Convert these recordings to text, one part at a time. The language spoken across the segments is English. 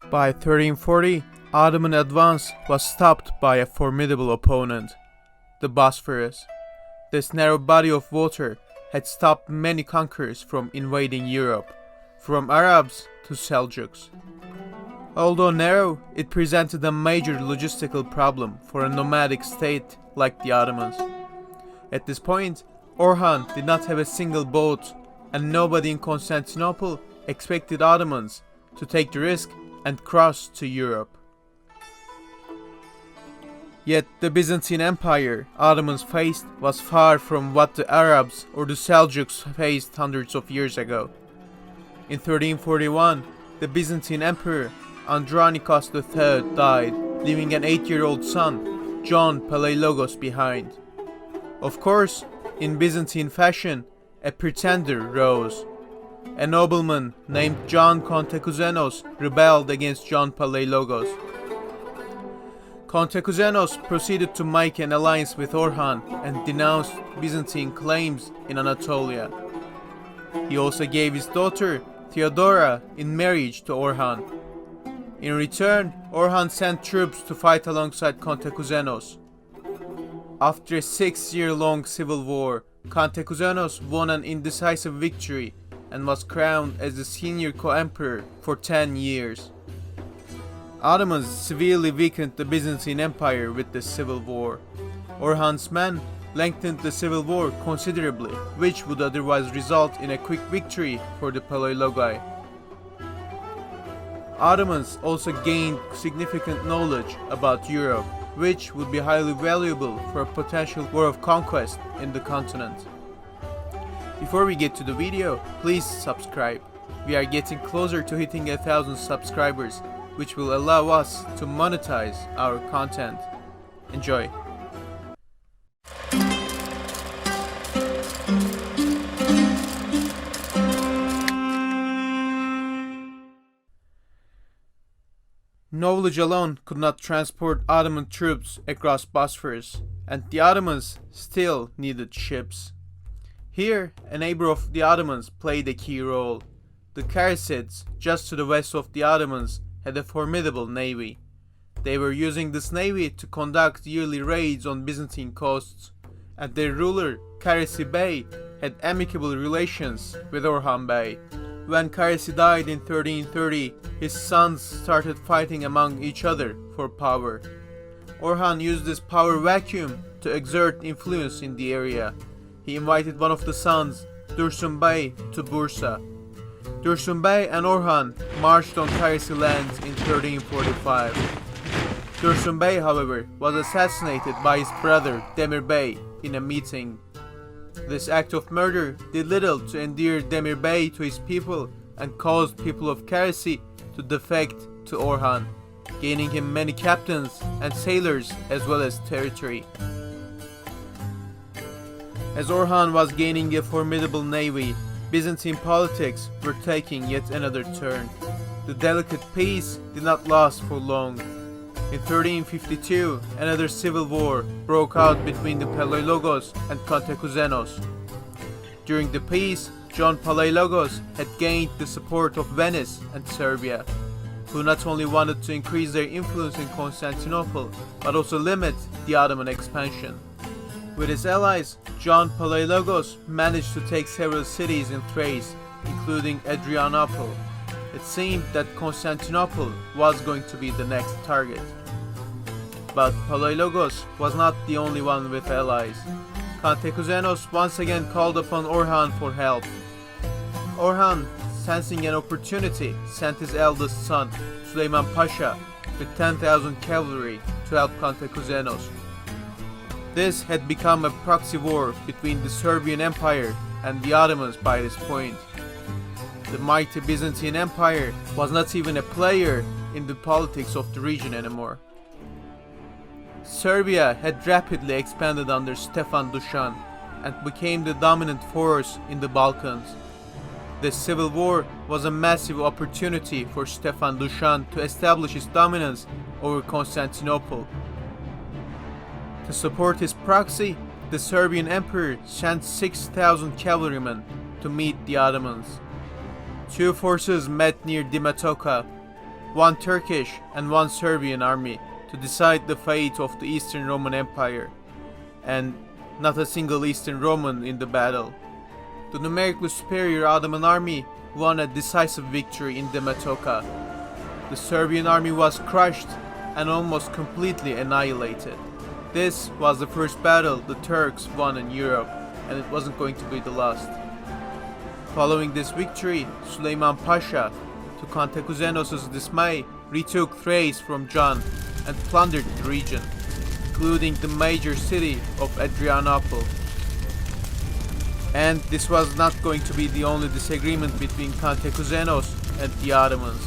By 1340, Ottoman advance was stopped by a formidable opponent, the Bosphorus. This narrow body of water had stopped many conquerors from invading Europe, from Arabs to Seljuks. Although narrow, it presented a major logistical problem for a nomadic state like the Ottomans. At this point, Orhan did not have a single boat, and nobody in Constantinople expected Ottomans to take the risk and cross to Europe. Yet the Byzantine Empire Ottomans faced was far from what the Arabs or the Seljuks faced hundreds of years ago. In 1341, the Byzantine Emperor Andronikos III died, leaving an 8-year-old son, John Palaiologos, behind. Of course, in Byzantine fashion, a pretender rose. A nobleman named John Kantekouzenos rebelled against John Palaiologos. Kantekouzenos proceeded to make an alliance with Orhan and denounced Byzantine claims in Anatolia. He also gave his daughter Theodora in marriage to Orhan. In return, Orhan sent troops to fight alongside Kantekouzenos. After a 6-year-long civil war, Kantekouzenos won an indecisive victory and was crowned as the senior co-emperor for 10 years. Ottomans severely weakened the Byzantine Empire with the civil war. Orhan's men lengthened the civil war considerably, which would otherwise result in a quick victory for the Palaiologi. Ottomans also gained significant knowledge about Europe, which would be highly valuable for a potential war of conquest in the continent. Before we get to the video, please subscribe. We are getting closer to hitting 1,000 subscribers, which will allow us to monetize our content. Enjoy! Knowledge alone could not transport Ottoman troops across Bosphorus, and the Ottomans still needed ships. Here, a neighbor of the Ottomans played a key role. The Karasids, just to the west of the Ottomans, had a formidable navy. They were using this navy to conduct yearly raids on Byzantine coasts, and their ruler, Karasi Bey, had amicable relations with Orhan Bey. When Karasi died in 1330, his sons started fighting among each other for power. Orhan used this power vacuum to exert influence in the area. He invited one of the sons, Dursun Bey, to Bursa. Dursun Bey and Orhan marched on Karasi lands in 1345. Dursun Bey, however, was assassinated by his brother Demir Bey in a meeting. This act of murder did little to endear Demir Bey to his people and caused people of Karasi to defect to Orhan, gaining him many captains and sailors as well as territory. As Orhan was gaining a formidable navy, Byzantine politics were taking yet another turn. The delicate peace did not last for long. In 1352, another civil war broke out between the Palaiologos and Kantekouzenos. During the peace, John Palaiologos had gained the support of Venice and Serbia, who not only wanted to increase their influence in Constantinople, but also limit the Ottoman expansion. With his allies, John Palaiologos managed to take several cities in Thrace, including Adrianople. It seemed that Constantinople was going to be the next target. But Palaiologos was not the only one with allies. Kantekouzenos once again called upon Orhan for help. Orhan, sensing an opportunity, sent his eldest son, Süleyman Pasha, with 10,000 cavalry to help Kantekouzenos. This had become a proxy war between the Serbian Empire and the Ottomans by this point. The mighty Byzantine Empire was not even a player in the politics of the region anymore. Serbia had rapidly expanded under Stefan Dušan and became the dominant force in the Balkans. This civil war was a massive opportunity for Stefan Dušan to establish his dominance over Constantinople. To support his proxy, the Serbian emperor sent 6,000 cavalrymen to meet the Ottomans. Two forces met near Dimatoka. one Turkish and one Serbian army to decide the fate of the Eastern Roman Empire, and not a single Eastern Roman in the battle. The numerically superior Ottoman army won a decisive victory in Dematoka. The Serbian army was crushed and almost completely annihilated. This was the first battle the Turks won in Europe, and it wasn't going to be the last. Following this victory, Süleyman Pasha, to Kantekouzenos' dismay, retook Thrace from John and plundered the region, including the major city of Adrianople. And this was not going to be the only disagreement between Kantekouzenos and the Ottomans.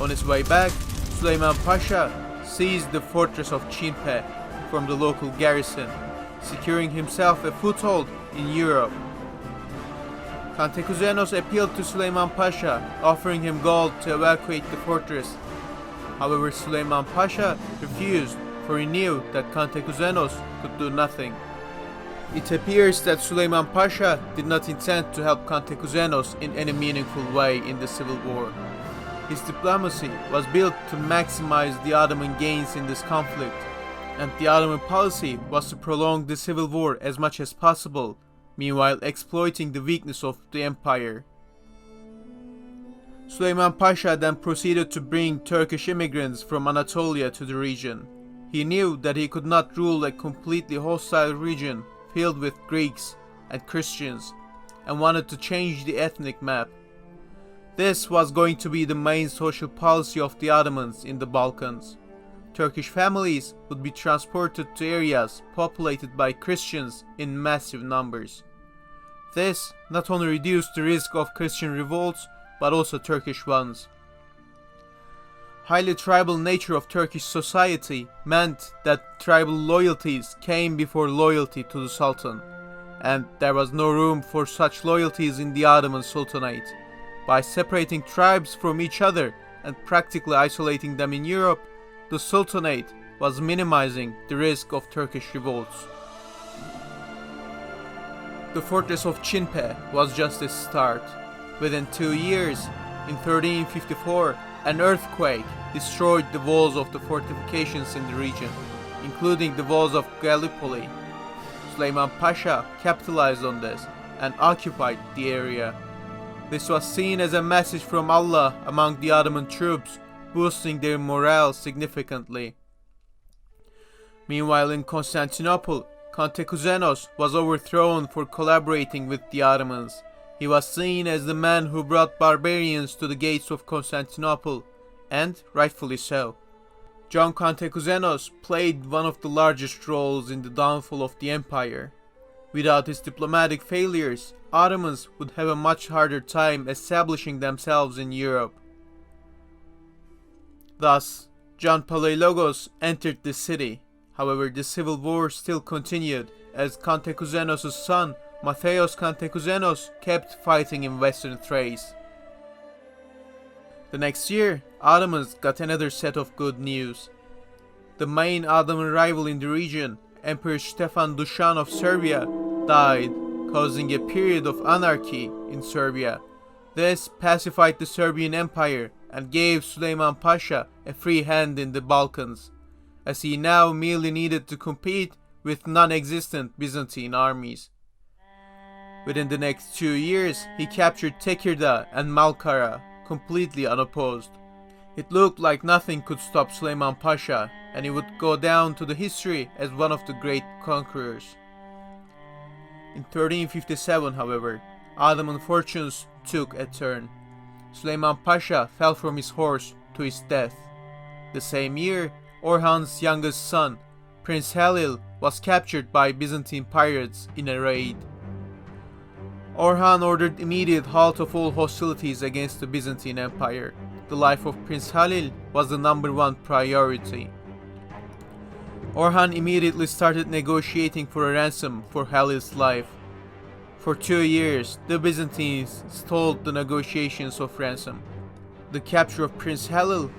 On his way back, Süleyman Pasha seized the fortress of Çinpe from the local garrison, securing himself a foothold in Europe. Kantekouzenos appealed to Süleyman Pasha, offering him gold to evacuate the fortress. However, Süleyman Pasha refused, for he knew that Kantekouzenos could do nothing. It appears that Süleyman Pasha did not intend to help Kantekouzenos in any meaningful way in the civil war. His diplomacy was built to maximize the Ottoman gains in this conflict, and the Ottoman policy was to prolong the civil war as much as possible, meanwhile exploiting the weakness of the empire. Süleyman Pasha then proceeded to bring Turkish immigrants from Anatolia to the region. He knew that he could not rule a completely hostile region filled with Greeks and Christians, and wanted to change the ethnic map. This was going to be the main social policy of the Ottomans in the Balkans. Turkish families would be transported to areas populated by Christians in massive numbers. This not only reduced the risk of Christian revolts, but also Turkish ones. Highly tribal nature of Turkish society meant that tribal loyalties came before loyalty to the Sultan, and there was no room for such loyalties in the Ottoman Sultanate. By separating tribes from each other and practically isolating them in Europe, the Sultanate was minimizing the risk of Turkish revolts. The fortress of Çinpe was just a start. Within 2 years, in 1354, an earthquake destroyed the walls of the fortifications in the region, including the walls of Gallipoli. Süleyman Pasha capitalized on this and occupied the area. This was seen as a message from Allah among the Ottoman troops, boosting their morale significantly. Meanwhile, in Constantinople, Kantekouzenos was overthrown for collaborating with the Ottomans. He was seen as the man who brought barbarians to the gates of Constantinople, and rightfully so. John Kantekouzenos played one of the largest roles in the downfall of the empire. Without his diplomatic failures, Ottomans would have a much harder time establishing themselves in Europe. Thus, John Palaiologos entered the city. However, the civil war still continued, as Kantekouzenos' son, Mattheos Kantekouzenos, kept fighting in western Thrace. The next year, Ottomans got another set of good news. The main Ottoman rival in the region, Emperor Stefan Dušan of Serbia, died, causing a period of anarchy in Serbia. This pacified the Serbian Empire and gave Süleyman Pasha a free hand in the Balkans, as he now merely needed to compete with non-existent Byzantine armies. Within the next 2 years, he captured Tekirdağ and Malkara, completely unopposed. It looked like nothing could stop Süleyman Pasha, and he would go down to the history as one of the great conquerors. In 1357, however, Ottoman fortunes took a turn. Süleyman Pasha fell from his horse to his death. The same year, Orhan's youngest son, Prince Halil, was captured by Byzantine pirates in a raid. Orhan ordered immediate halt of all hostilities against the Byzantine Empire. The life of Prince Halil was the #1 priority. Orhan immediately started negotiating for a ransom for Halil's life. For 2 years, the Byzantines stalled the negotiations of ransom. The capture of Prince Halil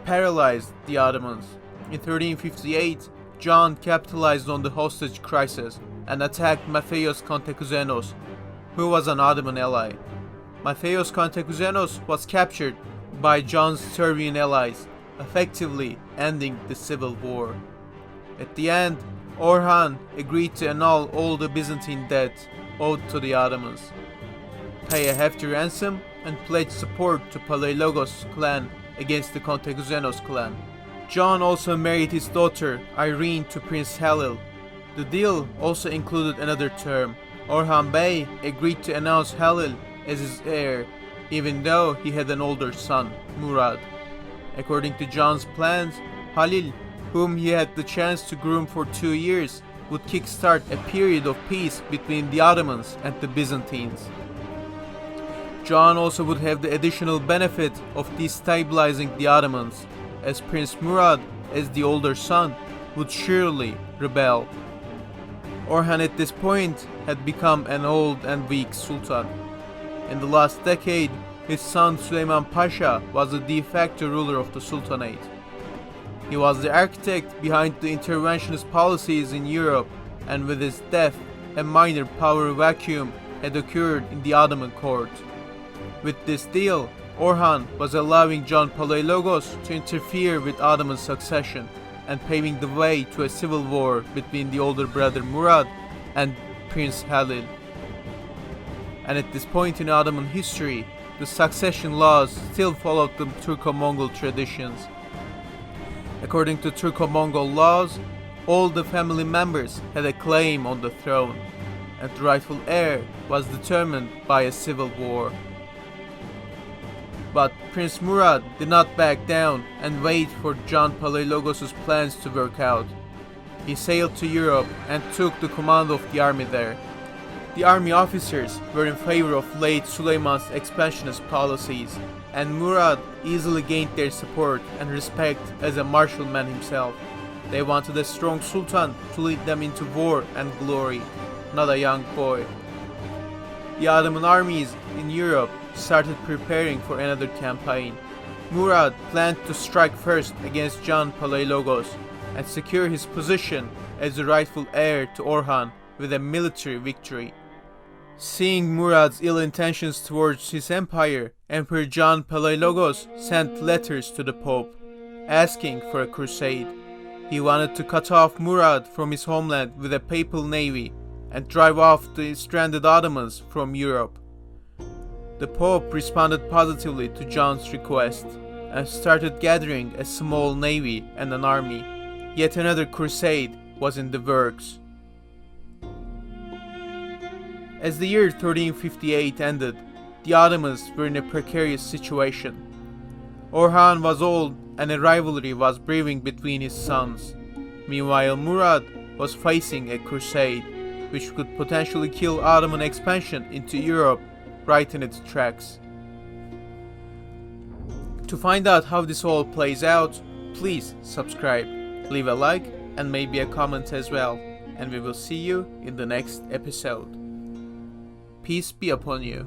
paralyzed the Ottomans. In 1358, John capitalized on the hostage crisis and attacked Mattheos Kantekouzenos, who was an Ottoman ally. Mattheos Kantekouzenos was captured, by John's Serbian allies, effectively ending the civil war. At the end, Orhan agreed to annul all the Byzantine debt owed to the Ottomans, pay a hefty ransom, and pledge support to Palaiologos clan against the Kantekouzenos clan. John also married his daughter Irene to Prince Halil. The deal also included another term. Orhan Bey agreed to announce Halil as his heir, even though he had an older son, Murad. According to John's plans, Halil, whom he had the chance to groom for 2 years, would kickstart a period of peace between the Ottomans and the Byzantines. John also would have the additional benefit of destabilizing the Ottomans, as Prince Murad, as the older son, would surely rebel. Orhan at this point had become an old and weak sultan. In the last decade, his son Süleyman Pasha was the de facto ruler of the Sultanate. He was the architect behind the interventionist policies in Europe, and with his death, a minor power vacuum had occurred in the Ottoman court. With this deal, Orhan was allowing John Palaiologos to interfere with Ottoman succession and paving the way to a civil war between the older brother Murad and Prince Halil. And at this point in Ottoman history, the succession laws still followed the Turco-Mongol traditions. According to Turco-Mongol laws, all the family members had a claim on the throne, and the rightful heir was determined by a civil war. But Prince Murad did not back down and wait for John Palaiologos' plans to work out. He sailed to Europe and took the command of the army there. The army officers were in favor of late Süleyman's expansionist policies, and Murad easily gained their support and respect as a martial man himself. They wanted a strong sultan to lead them into war and glory, not a young boy. The Ottoman armies in Europe started preparing for another campaign. Murad planned to strike first against John Palaiologos and secure his position as the rightful heir to Orhan with a military victory. Seeing Murad's ill intentions towards his empire, Emperor John Palaiologos sent letters to the Pope, asking for a crusade. He wanted to cut off Murad from his homeland with a papal navy and drive off the stranded Ottomans from Europe. The Pope responded positively to John's request and started gathering a small navy and an army. Yet another crusade was in the works. As the year 1358 ended, the Ottomans were in a precarious situation. Orhan was old and a rivalry was brewing between his sons. Meanwhile, Murad was facing a crusade, which could potentially kill Ottoman expansion into Europe right in its tracks. To find out how this all plays out, please subscribe, leave a like and maybe a comment as well, and we will see you in the next episode. Peace be upon you.